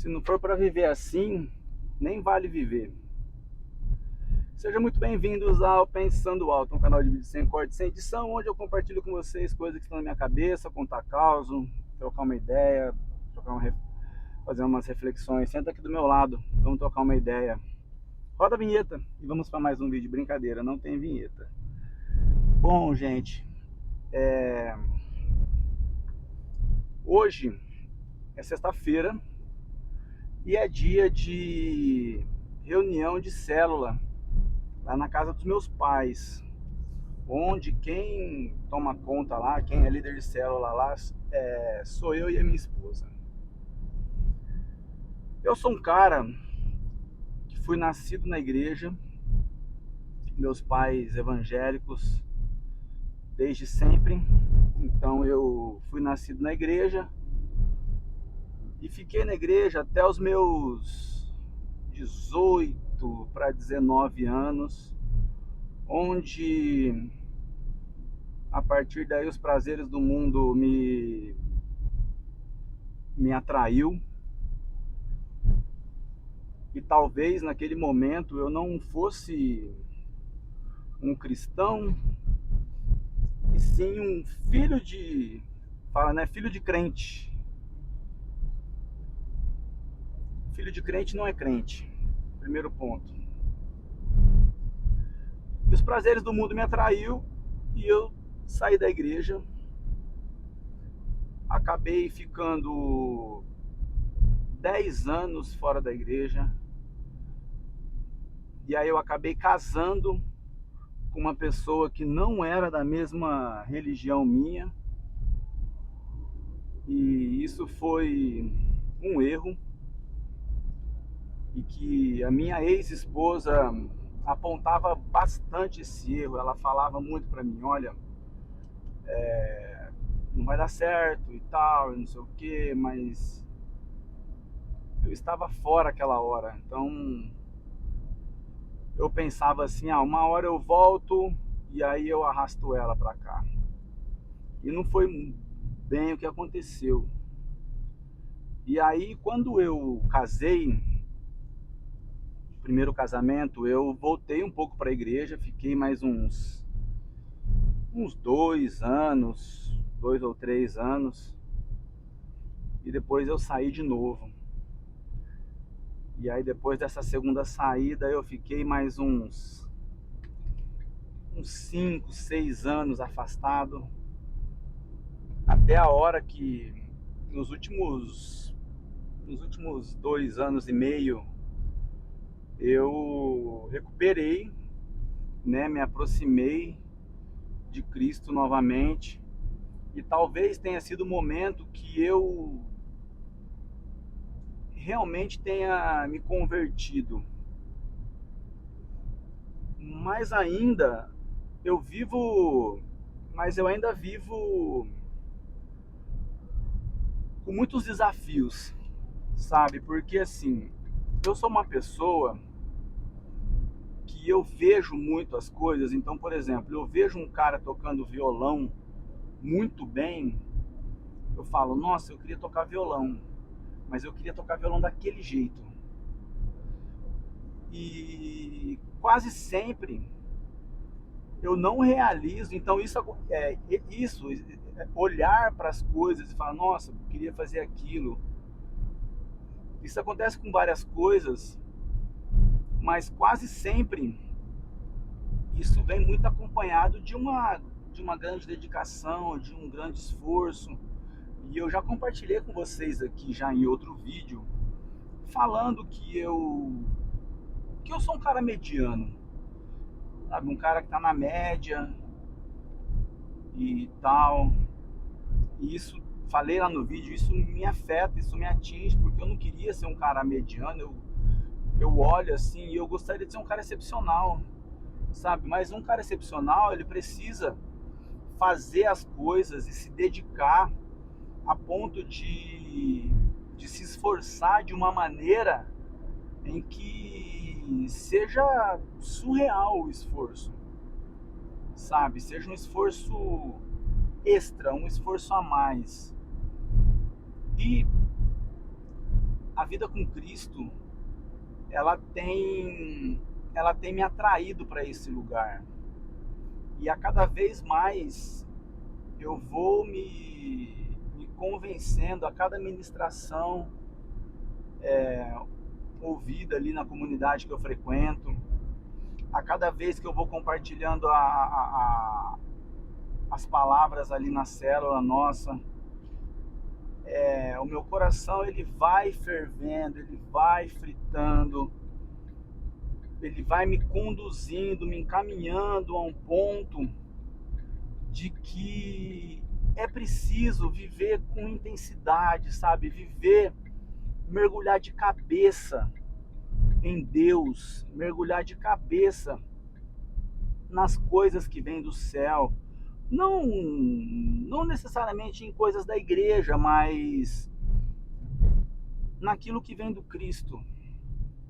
Se não for para viver assim, nem vale viver. Sejam muito bem-vindos ao Pensando Alto, um canal de vídeo sem corte, sem edição, onde eu compartilho com vocês coisas que estão na minha cabeça, contar causa, trocar uma ideia, fazer umas reflexões. Senta aqui do meu lado, vamos trocar uma ideia. Roda a vinheta e vamos para mais um vídeo. Brincadeira, não tem vinheta. Bom, gente, hoje é sexta-feira e é dia de reunião de célula lá na casa dos meus pais, onde quem toma conta lá, quem é líder de célula lá, sou eu e a minha esposa. Eu sou um cara que fui nascido na igreja, meus pais evangélicos desde sempre, então eu fui nascido na igreja e fiquei na igreja até os meus 18 para 19 anos, onde a partir daí os prazeres do mundo me atraiu, e talvez naquele momento eu não fosse um cristão, e sim um filho de, fala, né, filho de crente. Filho de crente não é crente, primeiro ponto. E os prazeres do mundo me atraiu e eu saí da igreja, acabei ficando 10 anos fora da igreja, e aí eu acabei casando com uma pessoa que não era da mesma religião minha, e isso foi um erro, e que a minha ex-esposa apontava bastante esse erro. Ela falava muito para mim: olha, não vai dar certo e tal, não sei o que, mas eu estava fora aquela hora, então eu pensava assim: uma hora eu volto e aí eu arrasto ela para cá. E não foi bem o que aconteceu. E aí, quando eu casei, primeiro casamento, eu voltei um pouco para a igreja, fiquei mais uns 2 anos, 2 ou 3 anos, e depois eu saí de novo. E aí depois dessa segunda saída eu fiquei mais uns 5, 6 anos afastado, até a hora que nos últimos 2 anos e meio eu recuperei, né, me aproximei de Cristo novamente, e talvez tenha sido o momento que eu realmente tenha me convertido. Mas ainda eu vivo, mas eu ainda vivo com muitos desafios, sabe? Porque assim, eu sou uma pessoa que eu vejo muito as coisas. Então, por exemplo, eu vejo um cara tocando violão muito bem, eu falo: nossa, eu queria tocar violão, mas eu queria tocar violão daquele jeito. E quase sempre eu não realizo. Então isso, olhar para as coisas e falar: nossa, eu queria fazer aquilo. Isso acontece com várias coisas, mas quase sempre isso vem muito acompanhado de uma grande dedicação, de um grande esforço. E eu já compartilhei com vocês aqui já em outro vídeo, falando que eu sou um cara mediano, sabe? Um cara que está na média e tal. E isso, falei lá no vídeo, isso me afeta, isso me atinge, porque eu não queria ser um cara mediano. Eu olho assim e eu gostaria de ser um cara excepcional, sabe? Mas um cara excepcional, ele precisa fazer as coisas e se dedicar a ponto de se esforçar de uma maneira em que seja surreal o esforço, sabe? Seja um esforço extra, um esforço a mais. E a vida com Cristo, ela tem me atraído para esse lugar. E a cada vez mais eu vou me convencendo, a cada ministração ouvida ali na comunidade que eu frequento, a cada vez que eu vou compartilhando as palavras ali na célula nossa, o meu coração ele vai fervendo, ele vai fritando, ele vai me conduzindo, me encaminhando a um ponto de que é preciso viver com intensidade, sabe? Viver, mergulhar de cabeça em Deus, mergulhar de cabeça nas coisas que vêm do céu. Não necessariamente em coisas da igreja, mas naquilo que vem do Cristo,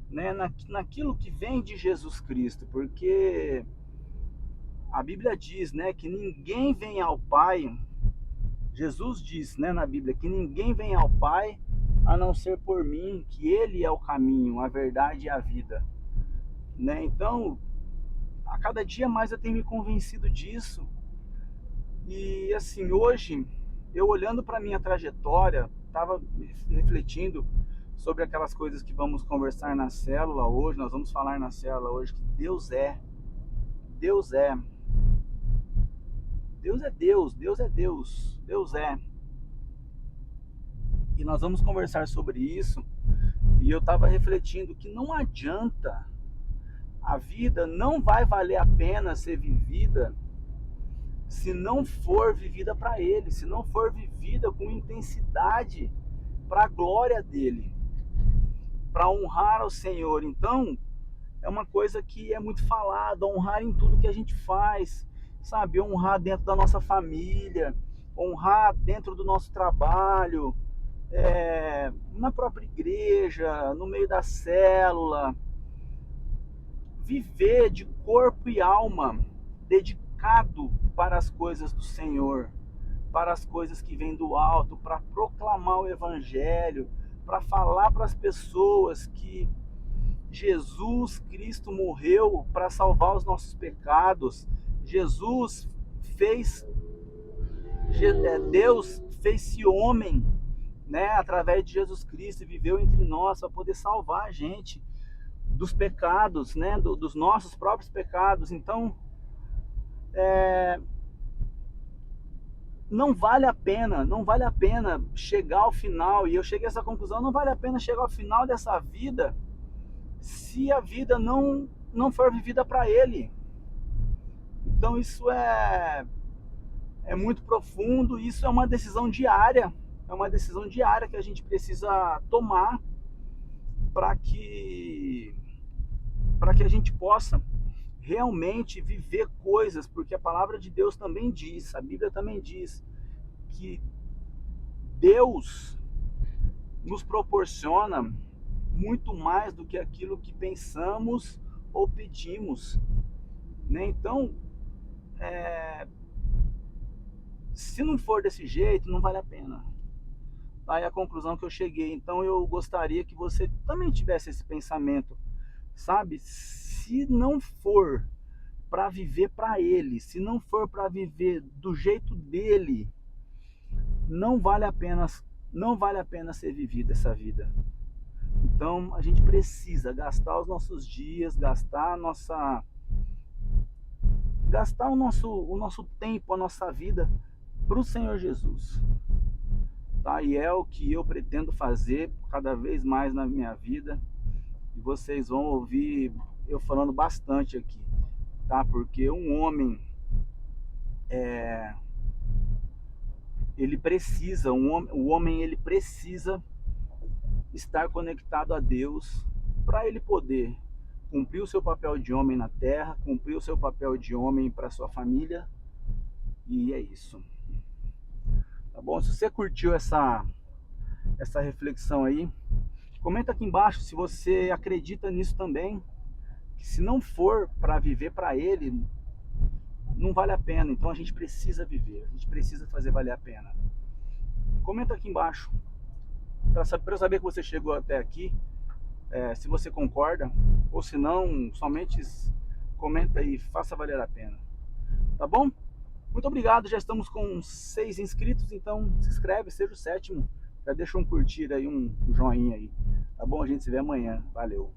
né? Naquilo que vem de Jesus Cristo, porque a Bíblia diz, né, que ninguém vem ao Pai. Jesus diz, né, na Bíblia, que ninguém vem ao Pai a não ser por mim, que Ele é o caminho, a verdade e a vida, né? Então, a cada dia mais eu tenho me convencido disso. E assim, hoje, eu olhando para minha trajetória, estava refletindo sobre aquelas coisas que vamos conversar na célula hoje. Nós vamos falar na célula hoje que Deus é Deus é Deus é Deus, Deus é Deus, Deus é. E nós vamos conversar sobre isso. E eu estava refletindo que não adianta, a vida não vai valer a pena ser vivida se não for vivida para Ele, se não for vivida com intensidade para a glória dEle, para honrar ao Senhor. Então, é uma coisa que é muito falada, honrar em tudo que a gente faz, sabe? Honrar dentro da nossa família, honrar dentro do nosso trabalho, na própria igreja, no meio da célula. Viver de corpo e alma, dedicado para as coisas do Senhor, para as coisas que vêm do alto, para proclamar o Evangelho, para falar para as pessoas que Jesus Cristo morreu para salvar os nossos pecados. Deus fez-se homem, né, através de Jesus Cristo, e viveu entre nós para poder salvar a gente dos pecados, né, dos nossos próprios pecados. Então, não vale a pena chegar ao final, e eu cheguei a essa conclusão, não vale a pena chegar ao final dessa vida se a vida não for vivida para Ele. Então isso é muito profundo, isso é uma decisão diária, que a gente precisa tomar para que a gente possa realmente viver coisas, porque a palavra de Deus também diz, a Bíblia também diz, que Deus nos proporciona muito mais do que aquilo que pensamos ou pedimos, né? Então, se não for desse jeito, não vale a pena. Aí a conclusão que eu cheguei. Então eu gostaria que você também tivesse esse pensamento, sabe? Se não for para viver para Ele, se não for para viver do jeito dele, não vale a pena ser vivida essa vida. Então a gente precisa gastar os nossos dias, gastar o nosso tempo, a nossa vida para o Senhor Jesus. Tá? E é o que eu pretendo fazer cada vez mais na minha vida. E vocês vão ouvir eu falando bastante aqui, tá? Porque um homem o homem ele precisa estar conectado a Deus para ele poder cumprir o seu papel de homem na terra, cumprir o seu papel de homem para sua família. E é isso. Tá bom? Se você curtiu essa reflexão aí, comenta aqui embaixo se você acredita nisso também, que se não for para viver para Ele, não vale a pena. Então a gente precisa viver, a gente precisa fazer valer a pena. Comenta aqui embaixo. para eu saber que você chegou até aqui, se você concorda, ou se não, somente comenta aí, faça valer a pena. Tá bom? Muito obrigado, já estamos com 6 inscritos, então se inscreve, seja o sétimo. Já deixa um curtir aí, um joinha aí. Tá bom? A gente se vê amanhã. Valeu.